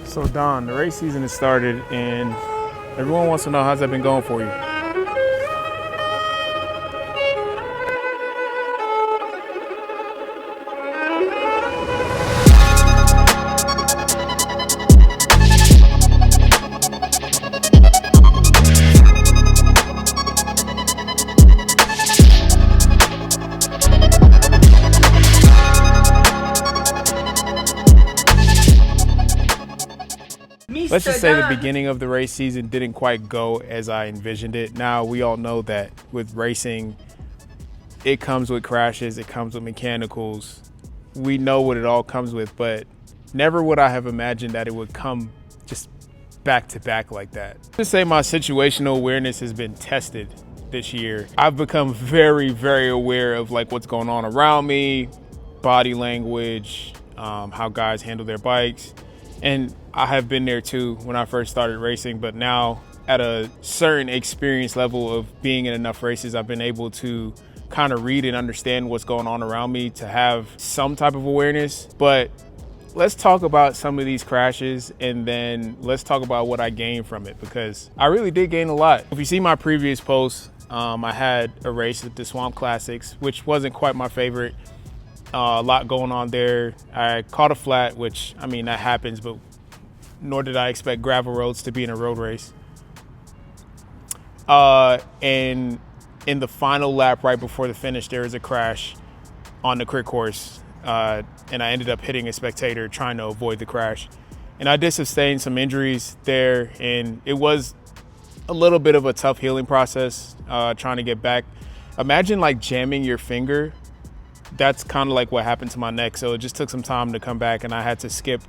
So Don, the race season has started and everyone wants to know how's that been going for you? Let's just say the beginning of the race season didn't quite go as I envisioned it. Now, we all know that with racing, it comes with crashes, it comes with mechanicals. We know what it all comes with, but never would I have imagined that it would come just back to back like that. Just say my situational awareness has been tested this year. I've become very, very aware of like what's going on around me, body language, how guys handle their bikes. And I have been there too when I first started racing, but now at a certain experience level of being in enough races, I've been able to kind of read and understand what's going on around me to have some type of awareness. But let's talk about some of these crashes and then let's talk about what I gained from it, because I really did gain a lot. If you see my previous posts, I had a race at the Swamp Classics, which wasn't quite my favorite. A lot going on there. I caught a flat, which, I mean, that happens, but nor did I expect gravel roads to be in a road race. And in the final lap right before the finish, there was a crash on the crit course. And I ended up hitting a spectator trying to avoid the crash. And I did sustain some injuries there, and it was a little bit of a tough healing process, trying to get back. Imagine like jamming your finger. That's kind of like what happened to my neck. So it just took some time to come back, and I had to skip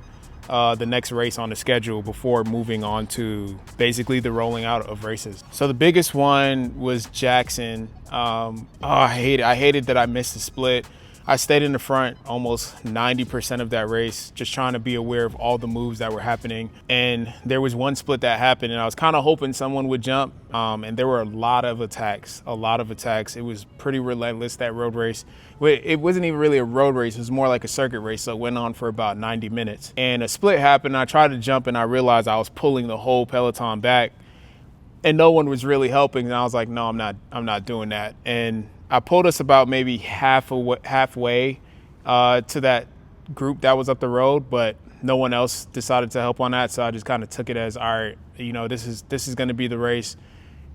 the next race on the schedule before moving on to basically the rolling out of races. So the biggest one was Jackson. I hated that I missed the split. I stayed in the front almost 90% of that race, just trying to be aware of all the moves that were happening. And there was one split that happened, and I was kind of hoping someone would jump. And there were a lot of attacks. It was pretty relentless, that road race. It wasn't even really a road race. It was more like a circuit race, so it went on for about 90 minutes. And a split happened, and I tried to jump, and I realized I was pulling the whole peloton back, and no one was really helping. And I was like, no, I'm not doing that. And I pulled us about maybe halfway to that group that was up the road, but no one else decided to help on that. So I just kind of took it as, all right, you know, this is going to be the race,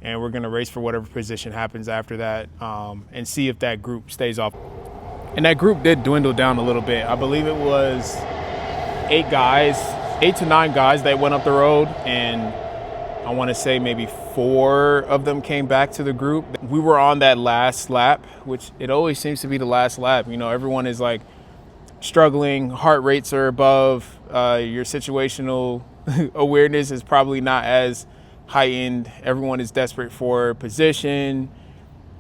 and we're going to race for whatever position happens after that, and see if that group stays off. And that group did dwindle down a little bit. I believe it was 8 to 9 guys that went up the road, and I want to say maybe 4 of them came back to the group. We were on that last lap, which it always seems to be the last lap. You know, everyone is like struggling, heart rates are above, your situational awareness is probably not as heightened. Everyone is desperate for position.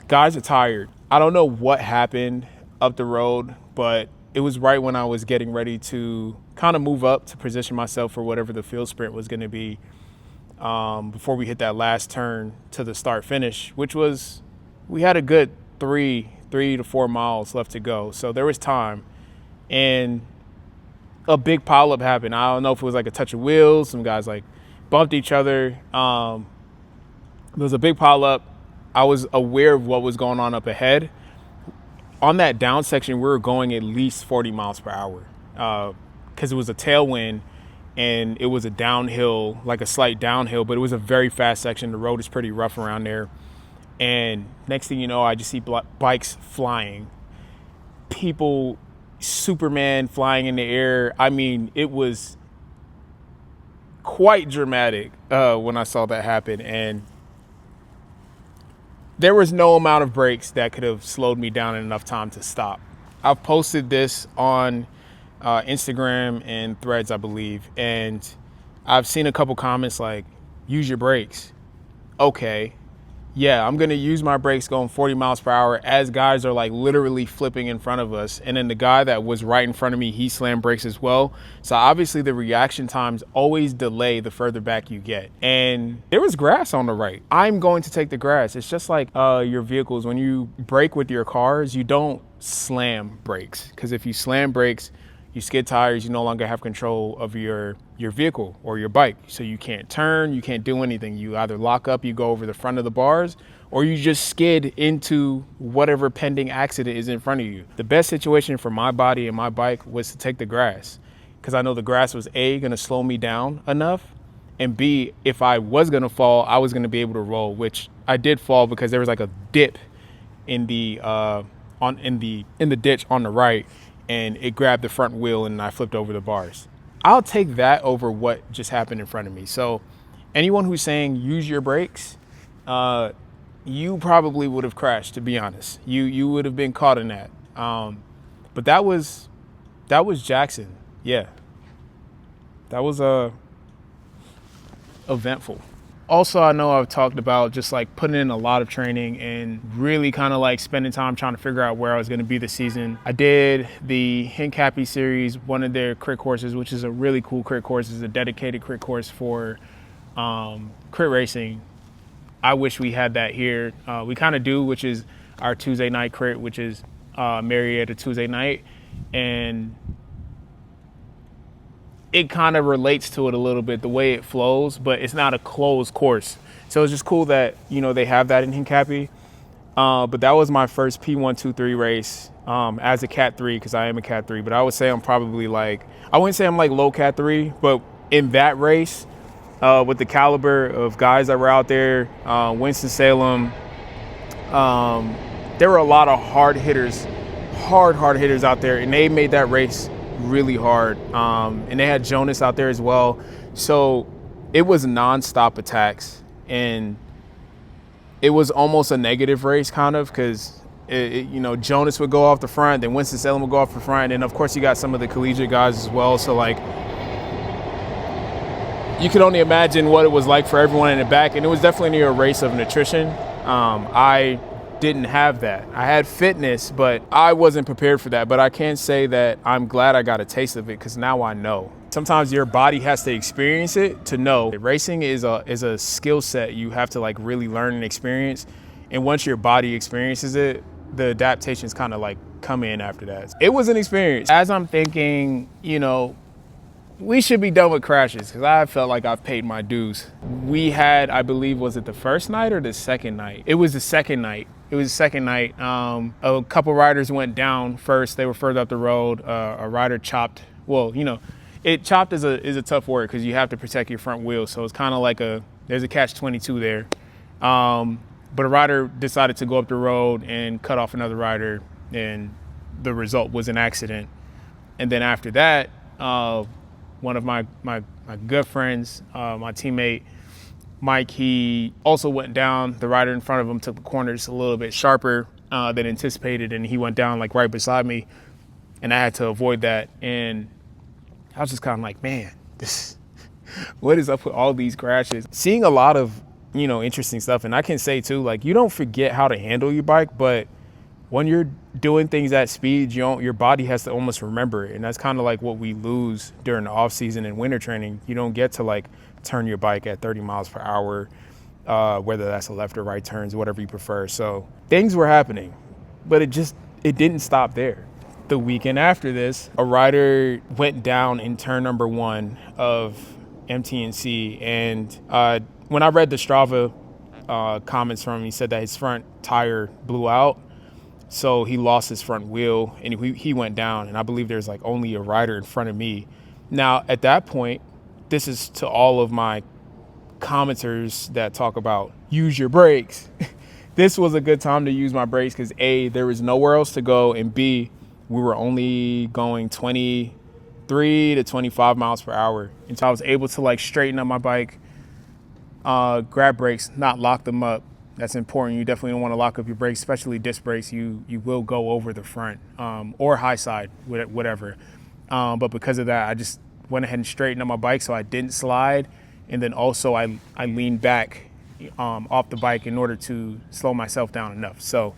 Guys are tired. I don't know what happened up the road, but it was right when I was getting ready to kind of move up to position myself for whatever the field sprint was going to be. Before we hit that last turn to the start finish, which was, we had a good 3 to 4 miles left to go. So there was time, and a big pileup happened. I don't know if it was like a touch of wheels. Some guys like bumped each other. There was a big pileup. I was aware of what was going on up ahead. On that down section, we were going at least 40 miles per hour, because it was a tailwind. And it was a downhill, like a slight downhill, but it was a very fast section. The road is pretty rough around there. And next thing you know, I just see bikes flying. People, Superman flying in the air. I mean, it was quite dramatic when I saw that happen. And there was no amount of brakes that could have slowed me down in enough time to stop. I've posted this on Instagram and Threads, I believe, and I've seen a couple comments like, use your brakes. Okay, yeah, I'm gonna use my brakes going 40 miles per hour as guys are like literally flipping in front of us. And then the guy that was right in front of me, he slammed brakes as well. So obviously the reaction times always delay the further back you get. And there was grass on the right. I'm going to take the grass. It's just like your vehicles. When you brake with your cars, you don't slam brakes, because if you slam brakes, You skid tires, you no longer have control of your vehicle or your bike. So you can't turn, you can't do anything. You either lock up, you go over the front of the bars, or you just skid into whatever pending accident is in front of you. The best situation for my body and my bike was to take the grass, because I know the grass was A, gonna slow me down enough, and B, if I was gonna fall, I was gonna be able to roll, which I did fall because there was like a dip in the ditch on the right, and it grabbed the front wheel and I flipped over the bars. I'll take that over what just happened in front of me. So anyone who's saying use your brakes, you probably would have crashed, to be honest. You would have been caught in that. But that was Jackson. Yeah. That was eventful. Also, I know I've talked about just like putting in a lot of training and really kind of like spending time trying to figure out where I was going to be this season. I did the Hincapie series, one of their crit courses, which is a really cool crit course. It's a dedicated crit course for crit racing. I wish we had that here. We kind of do, which is our Tuesday night crit, which is Marietta Tuesday night. And it kind of relates to it a little bit, the way it flows, but it's not a closed course. So it's just cool that, they have that in Hincapie. But that was my first P123 race as a Cat 3, because I am a Cat 3. But I would say I'm probably I wouldn't say I'm like low Cat 3, but in that race, with the caliber of guys that were out there, Winston-Salem, there were a lot of hard hitters out there, and they made that race really hard. And they had Jonas out there as well. So it was nonstop attacks, and it was almost a negative race kind of, because Jonas would go off the front, then Winston-Salem would go off the front, and of course you got some of the collegiate guys as well. So you could only imagine what it was like for everyone in the back, and it was definitely a race of nutrition. I didn't have that. I had fitness, but I wasn't prepared for that. But I can say that I'm glad I got a taste of it, because now I know. Sometimes your body has to experience it to know. Racing is a skill set you have to really learn and experience. And once your body experiences it, the adaptations kind of come in after that. It was an experience. As I'm thinking, we should be done with crashes, because I felt like I've paid my dues. We had, I believe, was it the first night or the second night? It was the second night. A couple riders went down first. They were further up the road. A rider chopped. Well, chopped is a tough word, because you have to protect your front wheel. So it's kind of there's a catch-22 there. But a rider decided to go up the road and cut off another rider, and the result was an accident. And then after that, one of my good friends, my teammate, Mike, he also went down. The rider in front of him took the corners a little bit sharper than anticipated, and he went down right beside me, and I had to avoid that. And I was just kind of like, man, what is up with all these crashes? Seeing a lot of, interesting stuff. And I can say too, you don't forget how to handle your bike, but when you're doing things at speed, your body has to almost remember it. And that's kind of what we lose during the off season and winter training. You don't get to turn your bike at 30 miles per hour, whether that's a left or right turns, whatever you prefer. So things were happening, but it didn't stop there. The weekend after this, a rider went down in turn number 1 of MTNC. And when I read the Strava comments from him, he said that his front tire blew out. So he lost his front wheel and he went down. And I believe there's only a rider in front of me. Now, at that point, this is to all of my commenters that talk about use your brakes. This was a good time to use my brakes, because A, there was nowhere else to go, and B, we were only going 23 to 25 miles per hour. And so I was able to straighten up my bike, grab brakes, not lock them up. That's important. You definitely don't want to lock up your brakes, especially disc brakes. You will go over the front or high side, whatever. But because of that, I just went ahead and straightened up my bike so I didn't slide. And then also I leaned back off the bike in order to slow myself down enough. So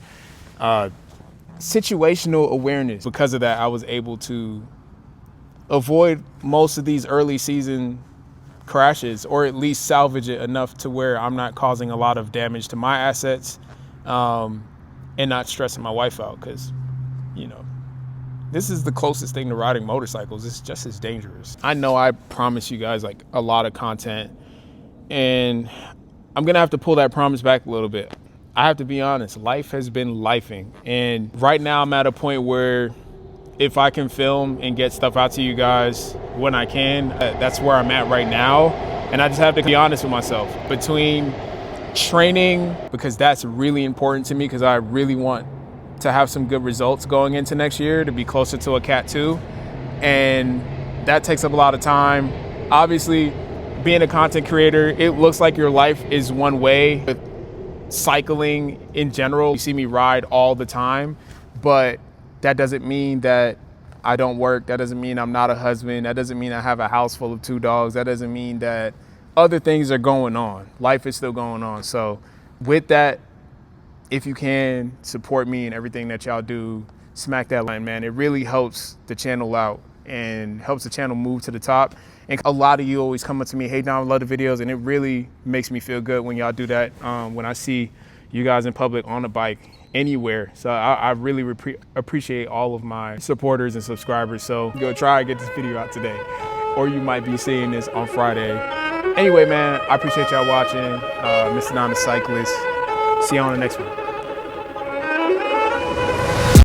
situational awareness. Because of that, I was able to avoid most of these early season crashes, or at least salvage it enough to where I'm not causing a lot of damage to my assets, and not stressing my wife out, because this is the closest thing to riding motorcycles. It's just as dangerous. I know I promised you guys like a lot of content, and I'm gonna have to pull that promise back a little bit. I have to be honest, life has been lifing. And right now I'm at a point where if I can film and get stuff out to you guys when I can, that's where I'm at right now. And I just have to be honest with myself. Between training, because that's really important to me, because I really want to have some good results going into next year, to be closer to a Cat 2. And that takes up a lot of time. Obviously, being a content creator, it looks like your life is one way. With cycling in general, you see me ride all the time, but that doesn't mean that I don't work. That doesn't mean I'm not a husband. That doesn't mean I have a house full of 2 dogs. That doesn't mean that other things are going on. Life is still going on. So with that, if you can support me and everything that y'all do, smack that line, man. It really helps the channel out and helps the channel move to the top. And a lot of you always come up to me, hey Don, I love the videos, and it really makes me feel good when y'all do that. When I see you guys in public on a bike anywhere. So I really appreciate all of my supporters and subscribers. So go try and get this video out today, or you might be seeing this on Friday. Anyway, man, I appreciate y'all watching. Mr. Don the Cyclist. See you on the next one.